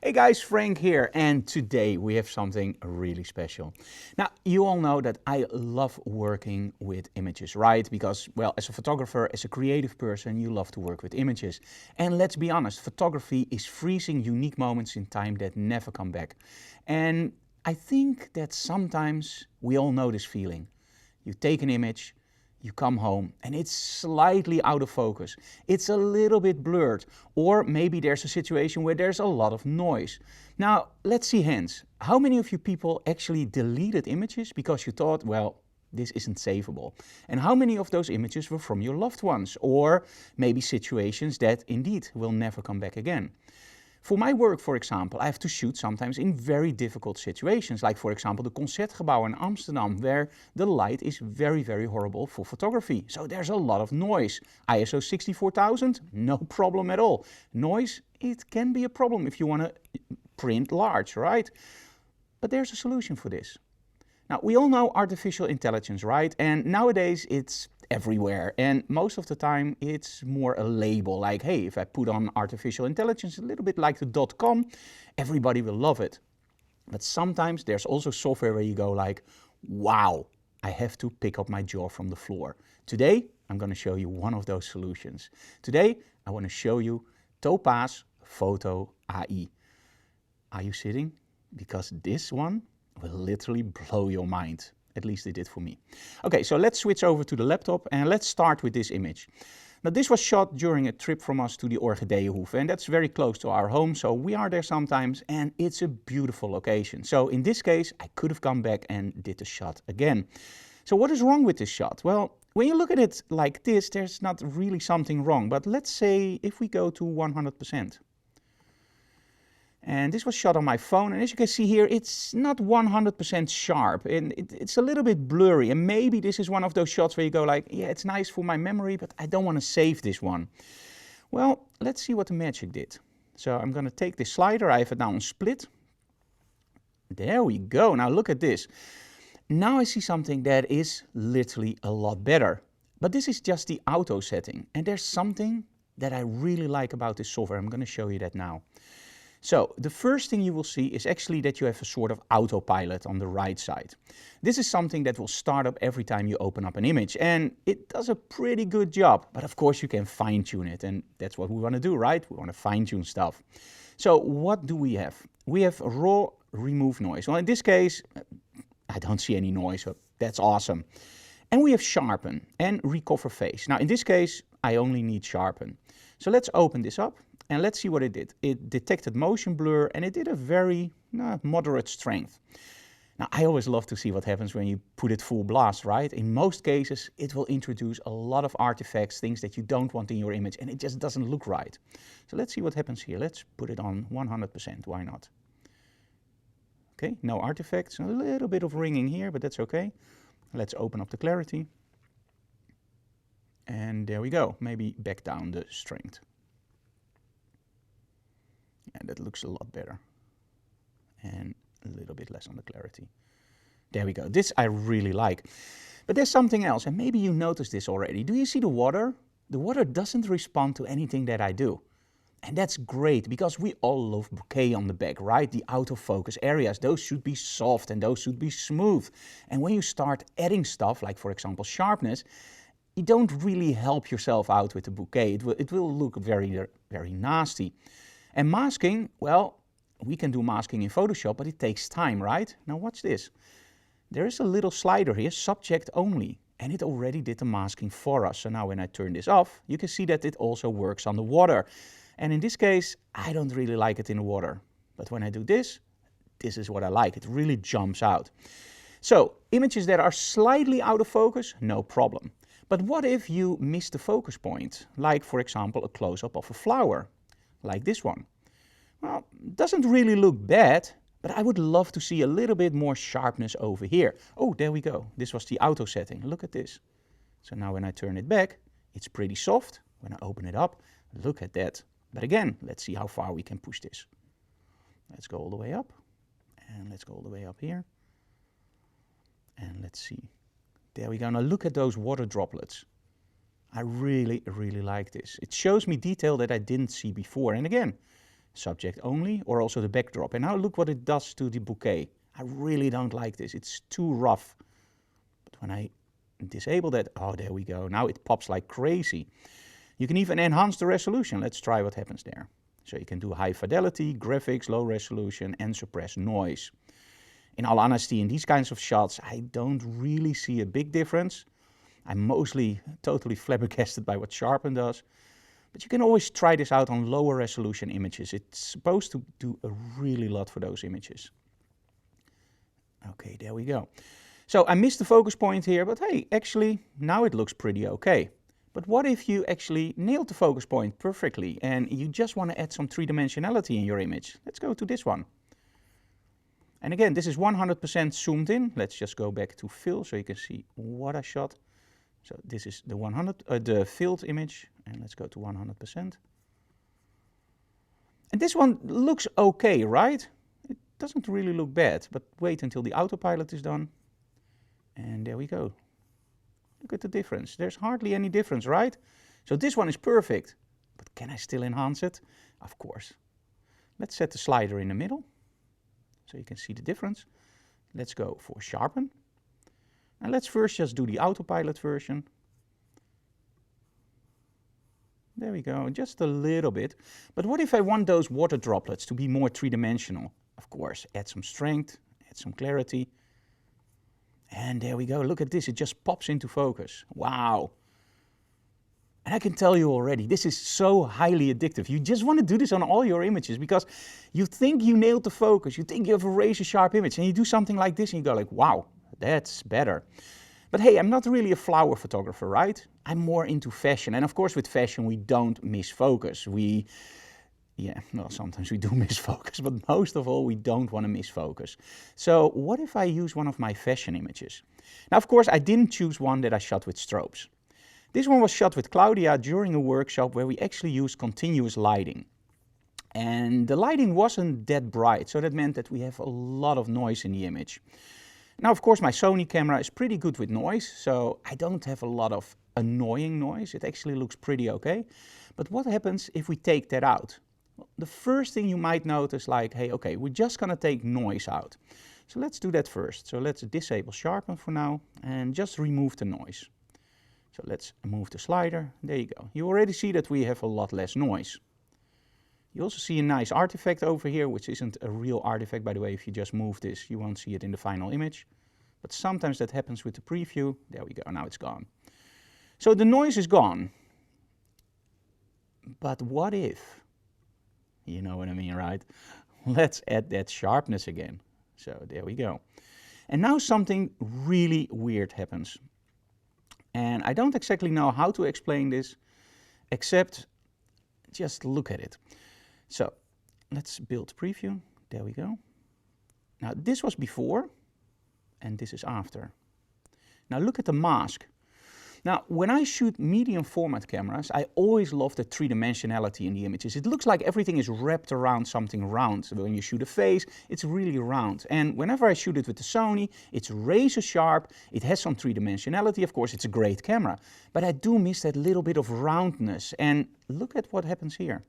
Hey guys, Frank here, and today we have something really special. Now, you all know that I love working with images, right? Because, well, as a photographer, as a creative person, you love to work with images. And let's be honest, photography is freezing unique moments in time that never come back. And I think that sometimes we all know this feeling. You take an image, you come home and it's slightly out of focus. It's a little bit blurred, or maybe there's a situation where there's a lot of noise. Now, let's see hands. How many of you people actually deleted images because you thought, well, this isn't savable? And how many of those images were from your loved ones, or maybe situations that indeed will never come back again? For my work, for example, I have to shoot sometimes in very difficult situations, like for example the Concertgebouw in Amsterdam, where the light is very, very horrible for photography. So there's a lot of noise. ISO 64000, no problem at all. Noise, it can be a problem if you want to print large, right? But there's a solution for this. Now, we all know artificial intelligence, right? And nowadays it's everywhere. And most of the time it's more a label like, hey, if I put on artificial intelligence, a little bit like the .com, everybody will love it. But sometimes there's also software where you go like, wow, I have to pick up my jaw from the floor. Today, I'm going to show you one of those solutions. Today, I want to show you Topaz Photo AI. Are you sitting? Because this one will literally blow your mind. At least it did for me. Okay, so let's switch over to the laptop and let's start with this image. Now, this was shot during a trip from us to the Orchideeënhoeve, and that's very close to our home, so we are there sometimes, and it's a beautiful location. So in this case, I could have come back and did the shot again. So what is wrong with this shot? Well, when you look at it like this, there's not really something wrong, but let's say if we go to 100%. And this was shot on my phone, and as you can see here, it's not 100% sharp, and it's a little bit blurry. And maybe this is one of those shots where you go like, yeah, it's nice for my memory, but I don't want to save this one. Well, let's see what the magic did. So I'm going to take this slider, I have it now on split. There we go. Now look at this. Now I see something that is literally a lot better. But this is just the auto setting, and there's something that I really like about this software. I'm going to show you that now. So the first thing you will see is actually that you have a sort of autopilot on the right side. This is something that will start up every time you open up an image, and it does a pretty good job. But of course you can fine tune it, and that's what we want to do, right? We want to fine tune stuff. So what do we have? We have raw remove noise. Well, in this case, I don't see any noise, so that's awesome. And we have sharpen and recover face. Now in this case, I only need sharpen. So let's open this up. And let's see what it did. It detected motion blur and it did a very moderate strength. Now, I always love to see what happens when you put it full blast, right? In most cases, it will introduce a lot of artifacts, things that you don't want in your image, and it just doesn't look right. So let's see what happens here. Let's put it on 100%, why not? Okay, no artifacts, a little bit of ringing here, but that's okay. Let's open up the clarity. And there we go, maybe back down the strength. And that looks a lot better. And a little bit less on the clarity. There we go. This I really like. But there's something else, and maybe you noticed this already. Do you see the water? The water doesn't respond to anything that I do. And that's great, because we all love bokeh on the back, right? The autofocus areas, those should be soft and those should be smooth. And when you start adding stuff, like for example sharpness, you don't really help yourself out with the bokeh. It will look very, very nasty. And masking, well, we can do masking in Photoshop, but it takes time, right? Now watch this. There is a little slider here, subject only, and it already did the masking for us. So now when I turn this off, you can see that it also works on the water. And in this case, I don't really like it in the water. But when I do this, this is what I like. It really jumps out. So images that are slightly out of focus, no problem. But what if you miss the focus point? Like for example, a close-up of a flower. Like this one. Well, it doesn't really look bad, but I would love to see a little bit more sharpness over here. Oh, there we go. This was the auto setting. Look at this. So now when I turn it back, it's pretty soft. When I open it up, look at that. But again, let's see how far we can push this. Let's go all the way up. And let's go all the way up here. And let's see. There we go. Now look at those water droplets. I really, really like this. It shows me detail that I didn't see before. And again, subject only, or also the backdrop. And now look what it does to the bouquet. I really don't like this. It's too rough. But when I disable that, oh, there we go. Now it pops like crazy. You can even enhance the resolution. Let's try what happens there. So you can do high fidelity, graphics, low resolution, and suppress noise. In all honesty, in these kinds of shots, I don't really see a big difference. I'm mostly totally flabbergasted by what sharpen does. But you can always try this out on lower resolution images. It's supposed to do a really lot for those images. Okay, there we go. So I missed the focus point here, but hey, actually, now it looks pretty okay. But what if you actually nailed the focus point perfectly and you just want to add some three-dimensionality in your image? Let's go to this one. And again, this is 100% zoomed in. Let's just go back to fill so you can see what I shot. So this is the filled image, and let's go to 100%. And this one looks okay, right? It doesn't really look bad, but wait until the autopilot is done. And there we go. Look at the difference. There's hardly any difference, right? So this one is perfect, but can I still enhance it? Of course. Let's set the slider in the middle so you can see the difference. Let's go for sharpen. And let's first just do the autopilot version. There we go, just a little bit. But what if I want those water droplets to be more three-dimensional? Of course, add some strength, add some clarity. And there we go, look at this, it just pops into focus. Wow. And I can tell you already, this is so highly addictive. You just want to do this on all your images because you think you nailed the focus, you think you have a razor sharp image, and you do something like this and you go like, wow, that's better. But hey, I'm not really a flower photographer, right? I'm more into fashion. And of course with fashion we don't miss focus. Sometimes we do miss focus, but most of all we don't want to miss focus. So what if I use one of my fashion images? Now of course I didn't choose one that I shot with strobes. This one was shot with Claudia during a workshop where we actually used continuous lighting. And the lighting wasn't that bright, so that meant that we have a lot of noise in the image. Now, of course, my Sony camera is pretty good with noise, so I don't have a lot of annoying noise. It actually looks pretty okay. But what happens if we take that out? Well, the first thing you might notice, like, hey, okay, we're just gonna take noise out. So let's do that first. So let's disable sharpen for now and just remove the noise. So let's move the slider. There you go. You already see that we have a lot less noise. You also see a nice artifact over here, which isn't a real artifact, by the way. If you just move this, you won't see it in the final image. But sometimes that happens with the preview. There we go, now it's gone. So the noise is gone. But what if? You know what I mean, right? Let's add that sharpness again. So there we go. And now something really weird happens. And I don't exactly know how to explain this, except just look at it. So let's build preview. There we go. Now this was before and this is after. Now look at the mask. Now when I shoot medium format cameras, I always love the three-dimensionality in the images. It looks like everything is wrapped around something round. So when you shoot a face, it's really round. And whenever I shoot it with the Sony, it's razor sharp. It has some three-dimensionality. Of course, it's a great camera. But I do miss that little bit of roundness. And look at what happens here.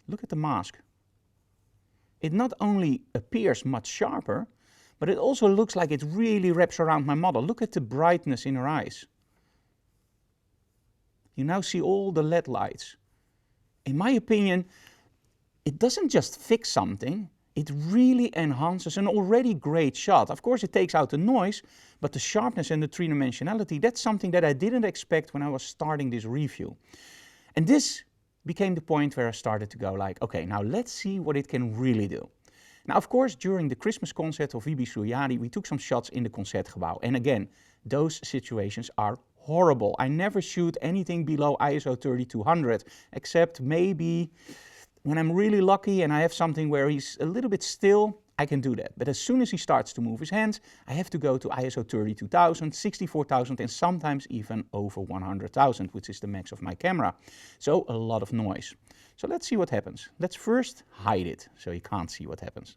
Look at the mask. It not only appears much sharper, but it also looks like it really wraps around my model. Look at the brightness in her eyes. You now see all the LED lights. In my opinion, it doesn't just fix something, it really enhances an already great shot. Of course, it takes out the noise, but the sharpness and the three-dimensionality, that's something that I didn't expect when I was starting this review. And this became the point where I started to go like, okay, now let's see what it can really do. Now, of course, during the Christmas concert of Wiebe Suryadi, we took some shots in the Concertgebouw. And again, those situations are horrible. I never shoot anything below ISO 3200, except maybe when I'm really lucky and I have something where he's a little bit still, I can do that. But as soon as he starts to move his hands, I have to go to ISO 32,000, 64,000 and sometimes even over 100,000, which is the max of my camera. So a lot of noise. So let's see what happens. Let's first hide it so you can't see what happens.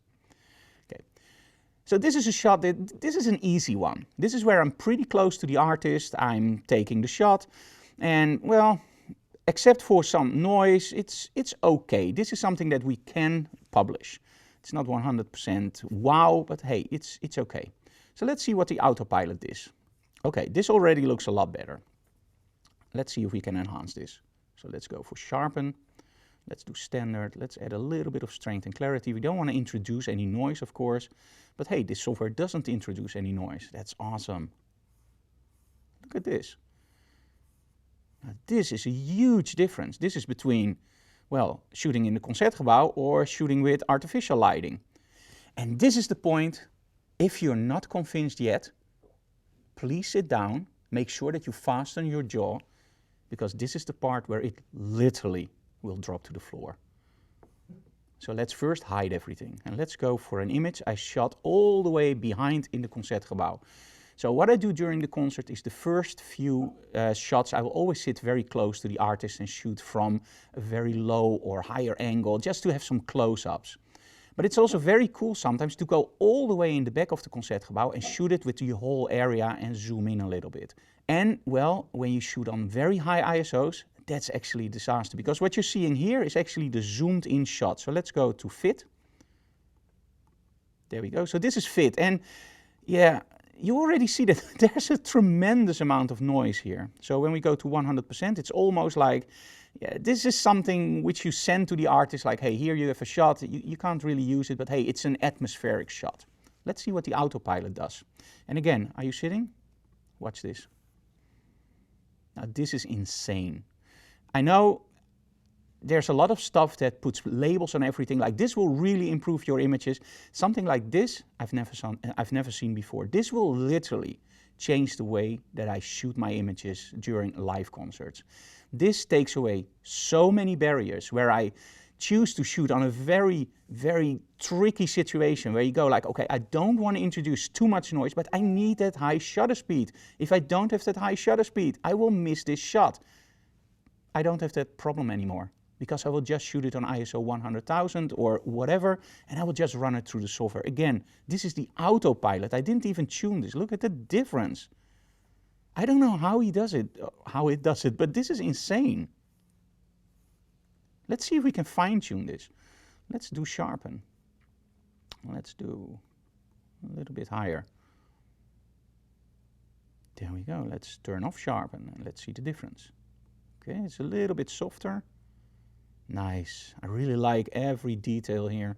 Okay. So this is a shot this is an easy one. This is where I'm pretty close to the artist. I'm taking the shot and well, except for some noise, it's okay. This is something that we can publish. It's not 100% wow, but hey, it's okay. So let's see what the autopilot is. Okay, this already looks a lot better. Let's see if we can enhance this. So let's go for sharpen. Let's do standard. Let's add a little bit of strength and clarity. We don't want to introduce any noise, of course. But hey, this software doesn't introduce any noise. That's awesome. Look at this. Now, this is a huge difference. This is between, well, shooting in the Concertgebouw or shooting with artificial lighting. And this is the point. If you're not convinced yet, please sit down. Make sure that you fasten your jaw, because this is the part where it literally will drop to the floor. So let's first hide everything. And let's go for an image I shot all the way behind in the Concertgebouw. So what I do during the concert is the first few shots, I will always sit very close to the artist and shoot from a very low or higher angle, just to have some close-ups. But it's also very cool sometimes to go all the way in the back of the Concertgebouw and shoot it with the whole area and zoom in a little bit. And well, when you shoot on very high ISOs, that's actually a disaster, because what you're seeing here is actually the zoomed in shot. So let's go to fit. There we go. So this is fit. And yeah, you already see that there's a tremendous amount of noise here. So when we go to 100%, it's almost like, yeah, this is something which you send to the artist, like, hey, here you have a shot. You can't really use it, but hey, it's an atmospheric shot. Let's see what the autopilot does. And again, are you sitting? Watch this. Now, this is insane. I know there's a lot of stuff that puts labels on everything, like this will really improve your images. Something like this, I've never seen before. This will literally change the way that I shoot my images during live concerts. This takes away so many barriers where I choose to shoot on a very, very tricky situation where you go like, okay, I don't want to introduce too much noise, but I need that high shutter speed. If I don't have that high shutter speed, I will miss this shot. I don't have that problem anymore, because I will just shoot it on ISO 100,000 or whatever, and I will just run it through the software. Again, this is the autopilot. I didn't even tune this. Look at the difference. I don't know how it does it, but this is insane. Let's see if we can fine-tune this. Let's do sharpen. Let's do a little bit higher. There we go. Let's turn off sharpen and let's see the difference. Okay, it's a little bit softer. Nice. I really like every detail here.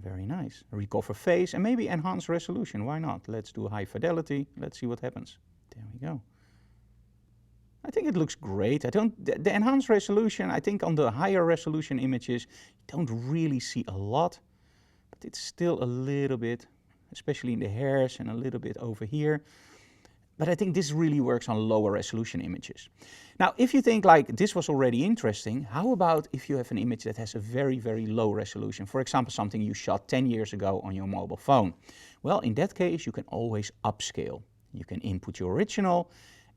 Very nice. Recover phase and maybe enhance resolution. Why not? Let's do high fidelity. Let's see what happens. There we go. I think it looks great. The enhanced resolution, I think on the higher resolution images, you don't really see a lot, but it's still a little bit, especially in the hairs and a little bit over here. But I think this really works on lower resolution images. Now, if you think like this was already interesting, how about if you have an image that has a very, very low resolution? For example, something you shot 10 years ago on your mobile phone. Well, in that case, you can always upscale. You can input your original,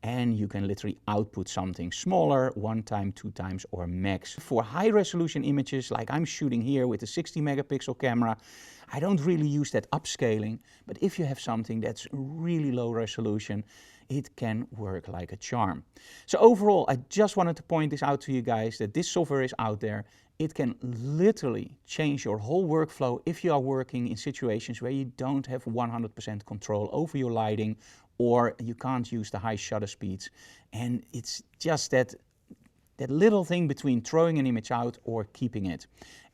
and you can literally output something smaller, 1 time, 2 times, or max. For high resolution images, like I'm shooting here with a 60 megapixel camera, I don't really use that upscaling, but if you have something that's really low resolution, it can work like a charm. So overall, I just wanted to point this out to you guys, that this software is out there. It can literally change your whole workflow if you are working in situations where you don't have 100% control over your lighting, or you can't use the high shutter speeds. And it's just that little thing between throwing an image out or keeping it.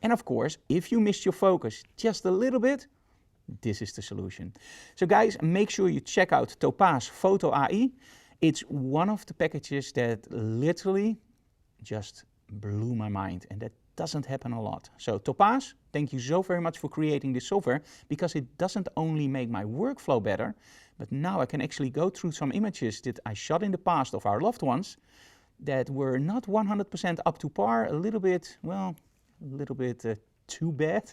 And of course, if you missed your focus just a little bit, this is the solution. So guys, make sure you check out Topaz Photo AI. It's one of the packages that literally just blew my mind, and that doesn't happen a lot. So Topaz, thank you so very much for creating this software, because it doesn't only make my workflow better, but now I can actually go through some images that I shot in the past of our loved ones that were not 100% up to par, a little bit, well, a little bit too bad.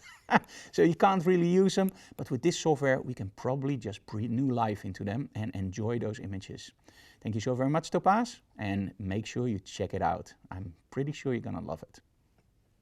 So you can't really use them, but with this software we can probably just breathe new life into them and enjoy those images. Thank you so very much, Topaz, and make sure you check it out. I'm pretty sure you're gonna love it.